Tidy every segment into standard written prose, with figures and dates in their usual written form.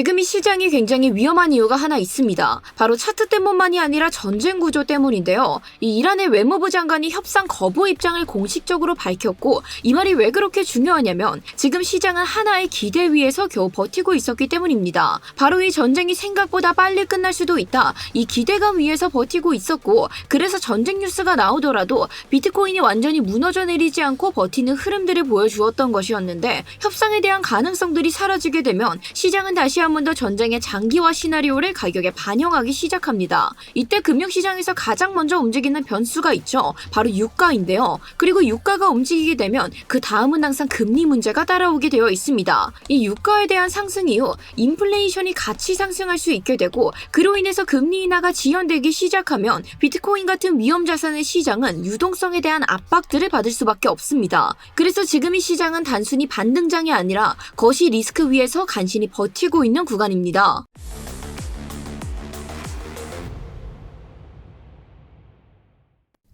지금 이 시장이 굉장히 위험한 이유가 하나 있습니다. 바로 차트 때문만이 아니라 전쟁 구조 때문인데요. 이 이란의 외무부 장관이 협상 거부 입장을 공식적으로 밝혔고, 이 말이 왜 그렇게 중요하냐면 지금 시장은 하나의 기대 위에서 겨우 버티고 있었기 때문입니다. 바로 이 전쟁이 생각보다 빨리 끝날 수도 있다, 이 기대감 위에서 버티고 있었고, 그래서 전쟁 뉴스가 나오더라도 비트코인이 완전히 무너져 내리지 않고 버티는 흐름들을 보여주었던 것이었는데, 협상에 대한 가능성들이 사라지게 되면 시장은 다시 한 번 더 전쟁의 장기화 시나리오를 가격에 반영하기 시작합니다. 이때 금융시장에서 가장 먼저 움직이는 변수가 있죠. 바로 유가인데요. 그리고 유가가 움직이게 되면 그 다음은 항상 금리 문제가 따라오게 되어 있습니다. 이 유가에 대한 상승 이후 인플레이션이 같이 상승할 수 있게 되고, 그로 인해서 금리 인하가 지연되기 시작하면 비트코인 같은 위험 자산의 시장은 유동성에 대한 압박들을 받을 수밖에 없습니다. 그래서 지금 이 시장은 단순히 반등장이 아니라 거시 리스크 위에서 간신히 버티고 있는 구간입니다.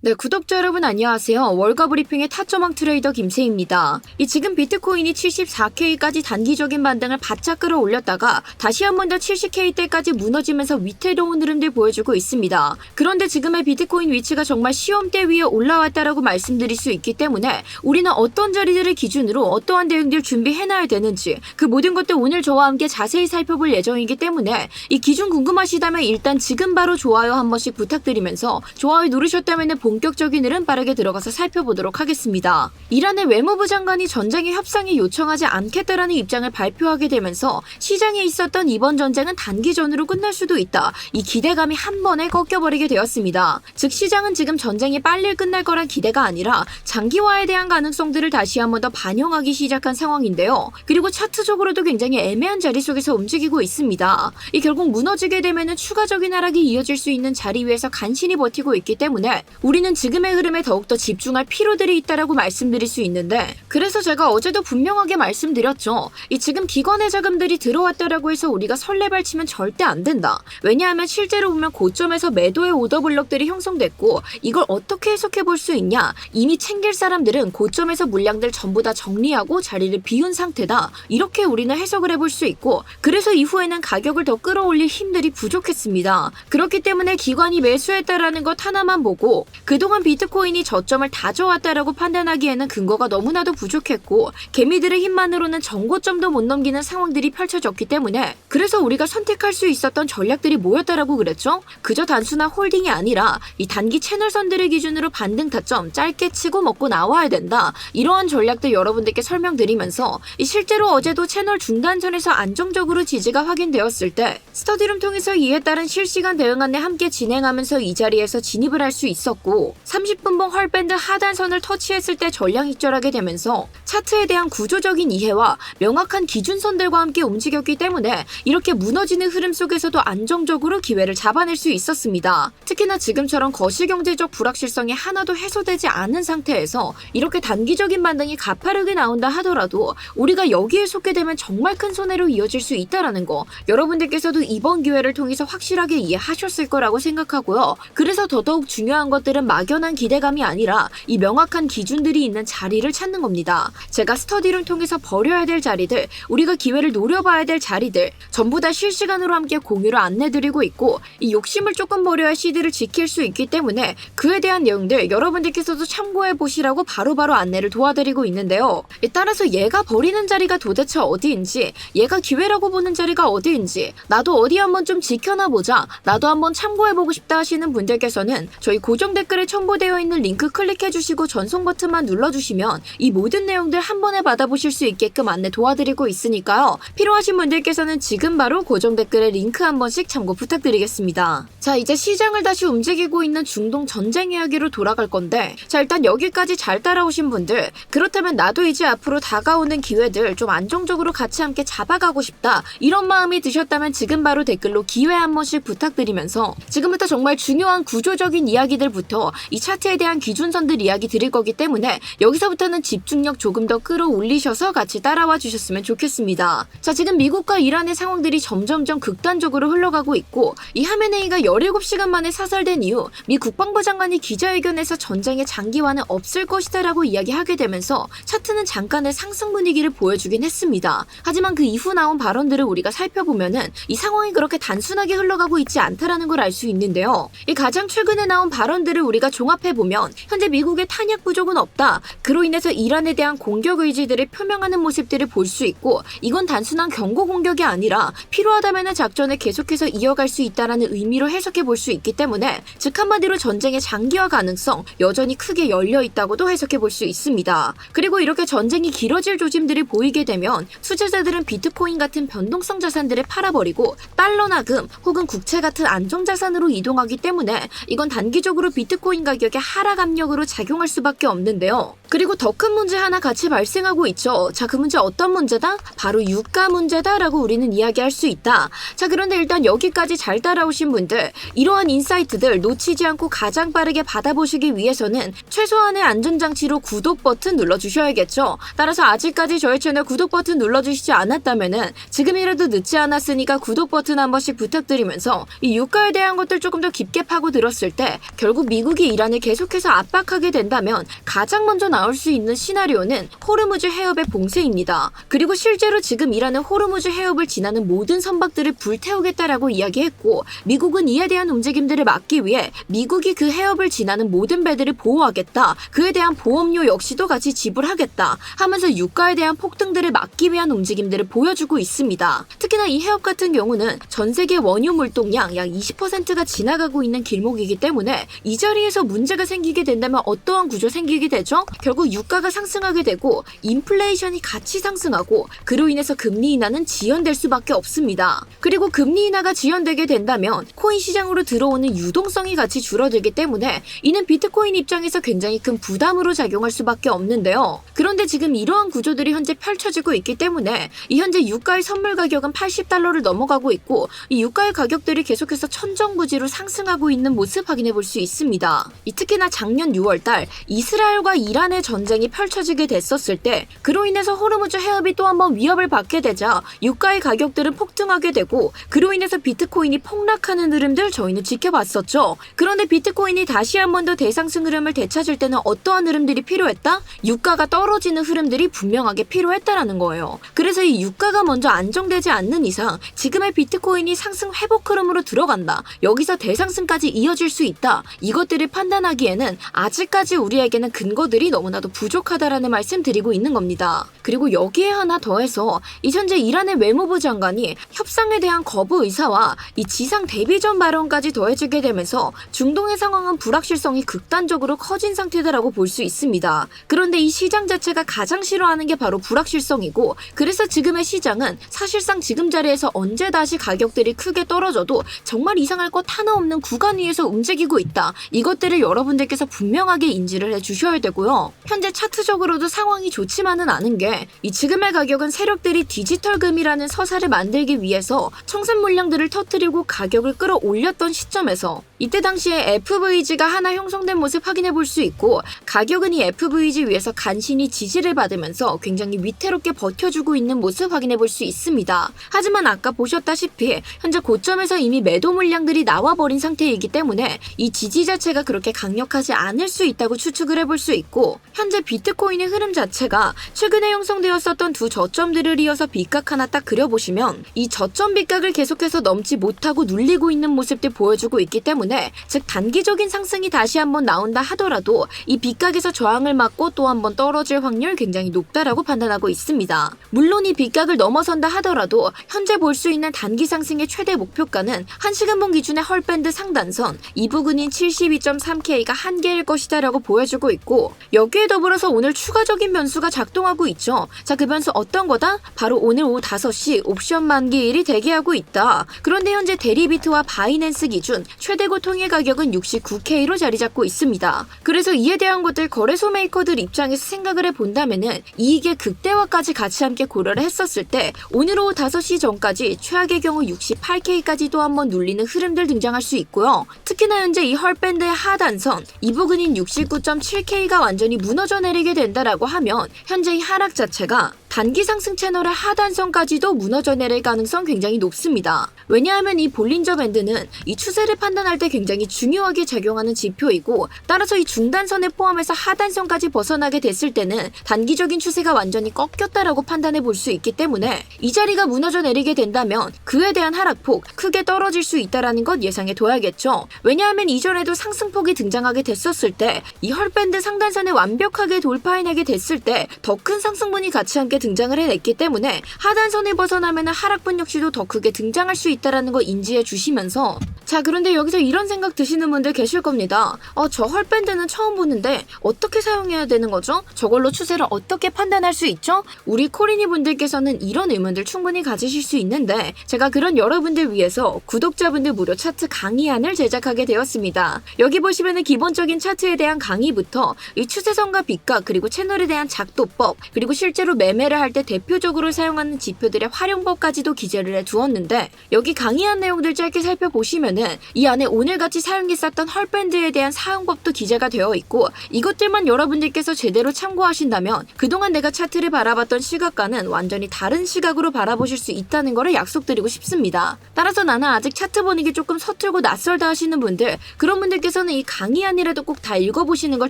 네, 구독자 여러분 안녕하세요. 월가 브리핑의 타점왕 트레이더 김세희입니다. 지금 비트코인이 74K까지 단기적인 반등을 바짝 끌어올렸다가 다시 한 번 더 70K대까지 무너지면서 위태로운 흐름들 보여주고 있습니다. 그런데 지금의 비트코인 위치가 정말 시험대 위에 올라왔다라고 말씀드릴 수 있기 때문에 우리는 어떤 자리들을 기준으로 어떠한 대응들 준비해놔야 되는지, 그 모든 것들 오늘 저와 함께 자세히 살펴볼 예정이기 때문에 이 기준 궁금하시다면 일단 지금 바로 좋아요 한 번씩 부탁드리면서, 좋아요 누르셨다면 본격적인 흐름 빠르게 들어가서 살펴보도록 하겠습니다. 이란의 외무부 장관이 전쟁의 협상에 요청하지 않겠다라는 입장을 발표하게 되면서 시장에 있었던 이번 전쟁은 단기전으로 끝날 수도 있다, 이 기대감이 한 번에 꺾여버리게 되었습니다. 즉 시장은 지금 전쟁이 빨리 끝날 거란 기대가 아니라 장기화에 대한 가능성들을 다시 한 번 더 반영하기 시작한 상황인데요. 그리고 차트적으로도 굉장히 애매한 자리 속에서 움직이고 있습니다. 결국 무너지게 되면 추가적인 하락이 이어질 수 있는 자리 위에서 간신히 버티고 있기 때문에 우리는 지금의 흐름에 더욱더 집중할 필요들이 있다라고 말씀드릴 수 있는데, 그래서 제가 어제도 분명하게 말씀드렸죠. 지금 기관의 자금들이 들어왔다라고 해서 우리가 설레발치면 절대 안 된다. 왜냐하면 실제로 보면 고점에서 매도의 오더 블록들이 형성됐고, 이걸 어떻게 해석해 볼 수 있냐, 이미 챙길 사람들은 고점에서 물량들 전부 다 정리하고 자리를 비운 상태다, 이렇게 우리는 해석을 해볼 수 있고, 그래서 이후에는 가격을 더 끌어올릴 힘들이 부족했습니다. 그렇기 때문에 기관이 매수했다라는 것 하나만 보고 그동안 비트코인이 저점을 다져왔다라고 판단하기에는 근거가 너무나도 부족했고, 개미들의 힘만으로는 정고점도 못 넘기는 상황들이 펼쳐졌기 때문에, 그래서 우리가 선택할 수 있었던 전략들이 뭐였다라고 그랬죠? 그저 단순한 홀딩이 아니라 이 단기 채널선들을 기준으로 반등 타점 짧게 치고 먹고 나와야 된다, 이러한 전략들 여러분들께 설명드리면서, 실제로 어제도 채널 중단선에서 안정적으로 지지가 확인되었을 때 스터디룸 통해서 이에 따른 실시간 대응 안내 함께 진행하면서 이 자리에서 진입을 할 수 있었고, 30분봉 헐밴드 하단선을 터치했을 때 전량 익절하게 되면서 차트에 대한 구조적인 이해와 명확한 기준선들과 함께 움직였기 때문에 이렇게 무너지는 흐름 속에서도 안정적으로 기회를 잡아낼 수 있었습니다. 특히나 지금처럼 거시경제적 불확실성이 하나도 해소되지 않은 상태에서 이렇게 단기적인 반등이 가파르게 나온다 하더라도 우리가 여기에 속게 되면 정말 큰 손해로 이어질 수 있다라는 거, 여러분들께서도 이번 기회를 통해서 확실하게 이해하셨을 거라고 생각하고요. 그래서 더더욱 중요한 것들은 막연한 기대감이 아니라 이 명확한 기준들이 있는 자리를 찾는 겁니다. 제가 스터디룸 통해서 버려야 될 자리들, 우리가 기회를 노려봐야 될 자리들 전부 다 실시간으로 함께 공유를 안내드리고 있고, 이 욕심을 조금 버려야 시드를 지킬 수 있기 때문에 그에 대한 내용들 여러분들께서도 참고해보시라고 바로바로 안내를 도와드리고 있는데요. 따라서 얘가 버리는 자리가 도대체 어디인지, 얘가 기회라고 보는 자리가 어디인지, 나도 어디 한번 좀 지켜놔보자, 나도 한번 참고해보고 싶다 하시는 분들께서는 저희 고정 댓글에 첨부되어 있는 링크 클릭해주시고 전송 버튼만 눌러주시면 이 모든 내용들 한 번에 받아보실 수 있게끔 안내 도와드리고 있으니까요. 필요하신 분들께서는 지금 바로 고정 댓글에 링크 한 번씩 참고 부탁드리겠습니다. 자, 이제 시장을 다시 움직이고 있는 중동 전쟁 이야기로 돌아갈 건데, 자 일단 여기까지 잘 따라오신 분들, 그렇다면 나도 이제 앞으로 다가오는 기회들 좀 안정적으로 같이 함께 잡아가고 싶다, 이런 마음이 드셨다면 지금 바로 댓글로 기회 한 번씩 부탁드리면서 지금부터 정말 중요한 구조적인 이야기들부터 계속해서 이 차트에 대한 기준선들 이야기 드릴 거기 때문에 여기서부터는 집중력 조금 더 끌어올리셔서 같이 따라와 주셨으면 좋겠습니다. 자, 지금 미국과 이란의 상황들이 점점점 극단적으로 흘러가고 있고 이 하메네이가 17시간 만에 사살된 이후 미 국방부 장관이 기자회견에서 전쟁의 장기화는 없을 것이다 라고 이야기하게 되면서 차트는 잠깐의 상승 분위기를 보여주긴 했습니다. 하지만 그 이후 나온 발언들을 우리가 살펴보면은 이 상황이 그렇게 단순하게 흘러가고 있지 않다라는 걸 알 수 있는데요. 이 가장 최근에 나온 발언들을 우리가 종합해보면 현재 미국의 탄약 부족은 없다. 그로 인해서 이란에 대한 공격 의지들을 표명하는 모습들을 볼 수 있고 이건 단순한 경고 공격이 아니라 필요하다면 작전을 계속해서 이어갈 수 있다라는 의미로 해석해 볼 수 있기 때문에 즉 한마디로 전쟁의 장기화 가능성 여전히 크게 열려 있다고도 해석해 볼 수 있습니다. 그리고 이렇게 전쟁이 길어질 조짐들이 보이게 되면 투자자들은 비트코인 같은 변동성 자산들을 팔아버리고 달러나 금 혹은 국채 같은 안정자산으로 이동하기 때문에 이건 단기적으로 비트코인 가격의 하락 압력으로 작용할 수밖에 없는데요. 그리고 더 큰 문제 하나 같이 발생하고 있죠. 자, 그 문제 어떤 문제다? 바로 유가 문제다라고 우리는 이야기할 수 있다. 자, 그런데 일단 여기까지 잘 따라오신 분들 이러한 인사이트들 놓치지 않고 가장 빠르게 받아보시기 위해서는 최소한의 안전장치로 구독 버튼 눌러주셔야겠죠. 따라서 아직까지 저희 채널 구독 버튼 눌러주시지 않았다면은 지금이라도 늦지 않았으니까 구독 버튼 한 번씩 부탁드리면서 이 유가에 대한 것들 조금 더 깊게 파고들었을 때 결국 미국이 이란을 계속해서 압박하게 된다면 가장 먼저 나올 수 있는 시나리오는 호르무즈 해협의 봉쇄입니다. 그리고 실제로 지금 이란은 호르무즈 해협을 지나는 모든 선박들을 불태우겠다라고 이야기했고 미국은 이에 대한 움직임들을 막기 위해 미국이 그 해협을 지나는 모든 배들을 보호하겠다. 그에 대한 보험료 역시도 같이 지불하겠다 하면서 유가에 대한 폭등들을 막기 위한 움직임들을 보여주고 있습니다. 특히나 이 해협 같은 경우는 전 세계 원유 물동량 약 20%가 지나가고 있는 길목이기 때문에 이 자리에서 문제가 생기게 된다면 어떠한 구조 생기게 되죠? 결국 유가가 상승하게 되고 인플레이션이 같이 상승하고 그로 인해서 금리 인하는 지연될 수밖에 없습니다. 그리고 금리 인하가 지연되게 된다면 코인 시장으로 들어오는 유동성이 같이 줄어들기 때문에 이는 비트코인 입장에서 굉장히 큰 부담으로 작용할 수밖에 없는데요. 그런데 지금 이러한 구조들이 현재 펼쳐지고 있기 때문에 이 현재 유가의 선물 가격은 $80를 넘어가고 있고 이 유가의 가격들이 계속해서 천정부지로 상승하고 있는 모습 확인해 볼 수 있습니다. 특히나 작년 6월달 이스라엘과 이란의 전쟁이 펼쳐지게 됐었을 때 그로 인해서 호르무즈 해협이 또 한 번 위협을 받게 되자 유가의 가격들은 폭등하게 되고 그로 인해서 비트코인이 폭락하는 흐름들 저희는 지켜봤었죠. 그런데 비트코인이 다시 한 번 더 대상승 흐름을 되찾을 때는 어떠한 흐름들이 필요했다? 유가가 떨어지는 흐름들이 분명하게 필요했다라는 거예요. 그래서 이 유가가 먼저 안정되지 않는 이상 지금의 비트코인이 상승 회복 흐름으로 들어간다. 여기서 대상승까지 이어질 수 있다. 이것들을 판단하기에는 아직까지 우리에게는 근거들이 너무나도 부족하다라는 말씀 드리고 있는 겁니다. 그리고 여기에 하나 더해서 이 현재 이란의 외무부 장관이 협상에 대한 거부 의사와 이 지상 대비전 발언까지 더해지게 되면서 중동의 상황은 불확실성이 극단적으로 커진 상태다라고 볼 수 있습니다. 그런데 이 시장 자체가 가장 싫어하는 게 바로 불확실성이고 그래서 지금의 시장은 사실상 지금 자리에서 언제 다시 가격들이 크게 떨어져도 정말 이상할 것 하나 없는 구간 위에서 움직이고 있다. 이것들을 여러분들께서 분명하게 인지를 해주셔야 되고요. 현재 차트적으로도 상황이 좋지만은 않은 게 이 지금의 가격은 세력들이 디지털금이라는 서사를 만들기 위해서 청산 물량들을 터뜨리고 가격을 끌어올렸던 시점에서 이때 당시에 FVG가 하나 형성된 모습 확인해 볼 수 있고 가격은 이 FVG 위에서 간신히 지지를 받으면서 굉장히 위태롭게 버텨주고 있는 모습 확인해 볼 수 있습니다. 하지만 아까 보셨다시피 현재 고점에서 이미 매도 물량들이 나와버린 상태이기 때문에 이 지지 자체가 그렇게 강력하지 않을 수 있다고 추측을 해볼 수 있고 현재 비트코인의 흐름 자체가 최근에 형성되었었던 두 저점들을 이어서 빗각 하나 딱 그려보시면 이 저점 빗각을 계속해서 넘지 못하고 눌리고 있는 모습들 보여주고 있기 때문에 즉 단기적인 상승이 다시 한번 나온다 하더라도 이 빗각에서 저항을 맞고 또 한 번 떨어질 확률 굉장히 높다라고 판단하고 있습니다. 물론 이 빗각을 넘어선다 하더라도 현재 볼 수 있는 단기 상승의 최대 목표가는 1시간봉 기준의 헐밴드 상단선 이 부근인 72.3K가 한계일 것이다 라고 보여주고 있고 여기에 더불어서 오늘 추가적인 변수가 작동하고 있죠. 자, 그 변수 어떤 거다? 바로 오늘 오후 5시 옵션 만기일이 대기하고 있다. 그런데 현재 데리비트와 바이낸스 기준 최대 최고 통일 가격은 69K로 자리 잡고 있습니다. 그래서 이에 대한 것들 거래소 메이커들 입장에서 생각을 해본다면은 이익의 극대화까지 같이 함께 고려를 했었을 때 오늘 오후 5시 전까지 최악의 경우 68K까지도 한번 눌리는 흐름들 등장할 수 있고요. 특히나 현재 이 헐밴드의 하단선 이 부근인 69.7K가 완전히 무너져 내리게 된다라고 하면 현재 이 하락 자체가 단기 상승 채널의 하단선까지도 무너져 내릴 가능성 굉장히 높습니다. 왜냐하면 이 볼린저 밴드는 이 추세를 판단할 때 굉장히 중요하게 작용하는 지표이고 따라서 이 중단선을 포함해서 하단선까지 벗어나게 됐을 때는 단기적인 추세가 완전히 꺾였다라고 판단해 볼 수 있기 때문에 이 자리가 무너져 내리게 된다면 그에 대한 하락폭 크게 떨어질 수 있다라는 것 예상해 둬야겠죠. 왜냐하면 이전에도 상승폭이 등장하게 됐었을 때 이 헐밴드 상단선을 완벽하게 돌파해내게 됐을 때 더 큰 상승분이 같이 함께 등장을 해냈기 때문에 하단선을 벗어나면 하락분 역시도 더 크게 등장할 수 있다는 거 인지해 주시면서 자 그런데 여기서 이런 생각 드시는 분들 계실 겁니다. 저 헐밴드는 처음 보는데 어떻게 사용해야 되는 거죠? 저걸로 추세를 어떻게 판단할 수 있죠? 우리 코리니 분들께서는 이런 의문들 충분히 가지실 수 있는데 제가 그런 여러분들 위해서 구독자분들 무료 차트 강의안을 제작하게 되었습니다. 여기 보시면은 기본적인 차트에 대한 강의부터 이 추세선과 비가 그리고 채널에 대한 작도법 그리고 실제로 매매를 할 때 대표적으로 사용하는 지표들의 활용법까지도 기재를 해 두었는데 여기 강의한 내용들 짧게 살펴보시면은 이 안에 오늘같이 사용했었던 헐밴드에 대한 사용법도 기재가 되어 있고 이것들만 여러분들께서 제대로 참고하신다면 그동안 내가 차트를 바라봤던 시각과는 완전히 다른 시각으로 바라보실 수 있다는 거를 약속드리고 싶습니다. 따라서 나는 아직 차트 보는 게 조금 서툴고 낯설다 하시는 분들 그런 분들께서는 이 강의안이라도 꼭 다 읽어보시는 걸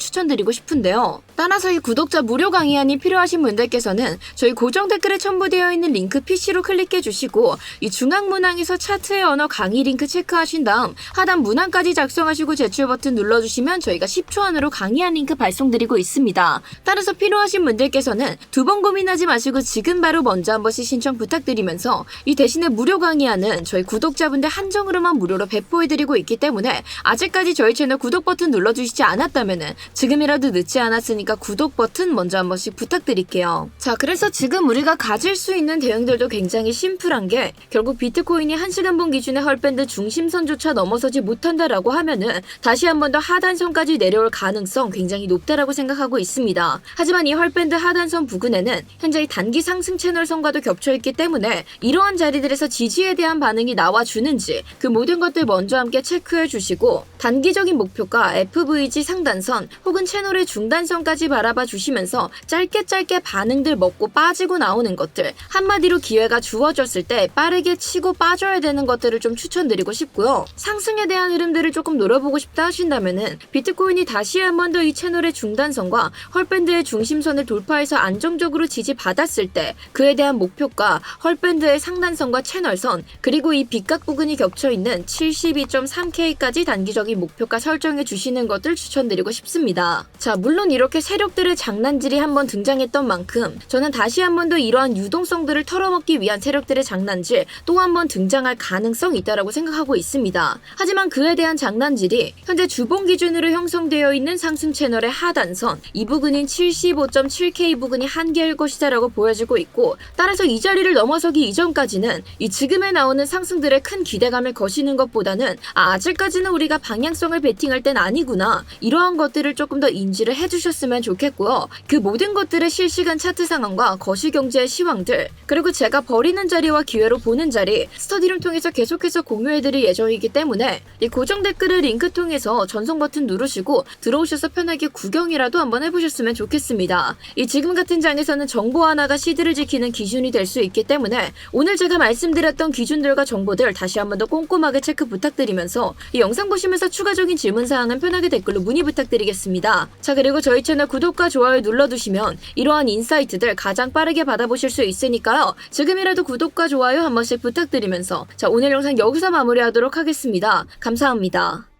추천드리고 싶은데요. 따라서 이 구독자 무료 강의안이 필요하신 분들께서는 저희 고정 댓글에 첨부되어 있는 링크 PC로 클릭해 주시고 이 중앙 문항에서 차트의 언어 강의 링크 체크하신 다음 하단 문항까지 작성하시고 제출 버튼 눌러주시면 저희가 10초 안으로 강의한 링크 발송드리고 있습니다. 따라서 필요하신 분들께서는 두 번 고민하지 마시고 지금 바로 먼저 한 번씩 신청 부탁드리면서 이 대신에 무료 강의안은 저희 구독자분들 한정으로만 무료로 배포해드리고 있기 때문에 아직까지 저희 채널 구독 버튼 눌러주시지 않았다면은 지금이라도 늦지 않았으니까 구독 버튼 먼저 한 번씩 부탁드릴게요. 자 그래서 지금 우리가 가질 수 있는 대응들도 굉장히 심플한 게 결국 비트코인이 1시간봉 기준의 헐밴드 중심선조차 넘어서지 못한다라고 하면은 다시 한 번 더 하단선까지 내려올 가능성 굉장히 높다라고 생각하고 있습니다. 하지만 이 헐밴드 하단선 부근에는 현재 단기 상승 채널선과도 겹쳐있기 때문에 이러한 자리들에서 지지에 대한 반응이 나와주는지 그 모든 것들 먼저 함께 체크해 주시고 단기적인 목표가 FVG 상단선 혹은 채널의 중단선까지 바라봐 주시면서 짧게 반응들 먹고 빠지고 나오는 것들 한마디로 기회가 주어졌을 때 빠르게 치고 빠져야 되는 것들을 좀 추천드리고 싶고요. 상승에 대한 흐름들을 조금 노려보고 싶다 하신다면은 비트코인이 다시 한 번 더 이 채널의 중단선과 헐밴드의 중심선을 돌파해서 안정적으로 지지받았을 때 그에 대한 목표가 헐밴드의 상단선과 채널선 그리고 이 빗각 부근이 겹쳐있는 72.3K까지 단기적인 목표가 설정해 주시는 것들 추천드리고 싶습니다. 자 물론 이렇게 세력들의 장난질이 한번 등장했던 만큼 저는 다시 한 번 더 이러한 유동성들을 털어먹기 위한 세력들의 장난질 또 한 번 등장할 가능성이 있다고 생각하고 있습니다. 하지만 그에 대한 장난질이 현재 주봉 기준으로 형성되어 있는 상승 채널의 하단선 이 부근인 75.7K 부근이 한계일 것이다 라고 보여지고 있고 따라서 이 자리를 넘어서기 이전까지는 이 지금에 나오는 상승들의 큰 기대감을 거시는 것보다는 아직까지는 우리가 방향성을 베팅할 땐 아니구나 이러한 것들을 조금 더 인지를 해주셨으면 좋겠고요. 그 모든 것들의 실시간 차트 상황과 거시경제의 시황들 그리고 제가 버리는 자리와 기회로 보는 자리 스터디룸 통해서 계속해서 공유해드릴 예정이기 때문에 이 고정 댓글을 링크 통해서 전송 버튼 누르시고 들어오셔서 편하게 구경이라도 한번 해보셨으면 좋겠습니다. 이 지금 같은 장에서는 정보 하나가 시드를 지키는 기준이 될 수 있기 때문에 오늘 제가 말씀드렸던 기준들과 정보들 다시 한번 더 꼼꼼하게 체크 부탁드리면서 이 영상 보시면서 추가적인 질문사항은 편하게 댓글로 문의 부탁드리겠습니다. 자 그리고 저희 채널 구독과 좋아요 눌러두시면 이러한 인사이트들 가장 빠르게 받아보실 수 있으니까요. 지금이라도 구독과 좋아요 한 번씩 부탁드리면서 자 오늘 영상 여기서 마무리하도록 하겠습니다. 감사합니다.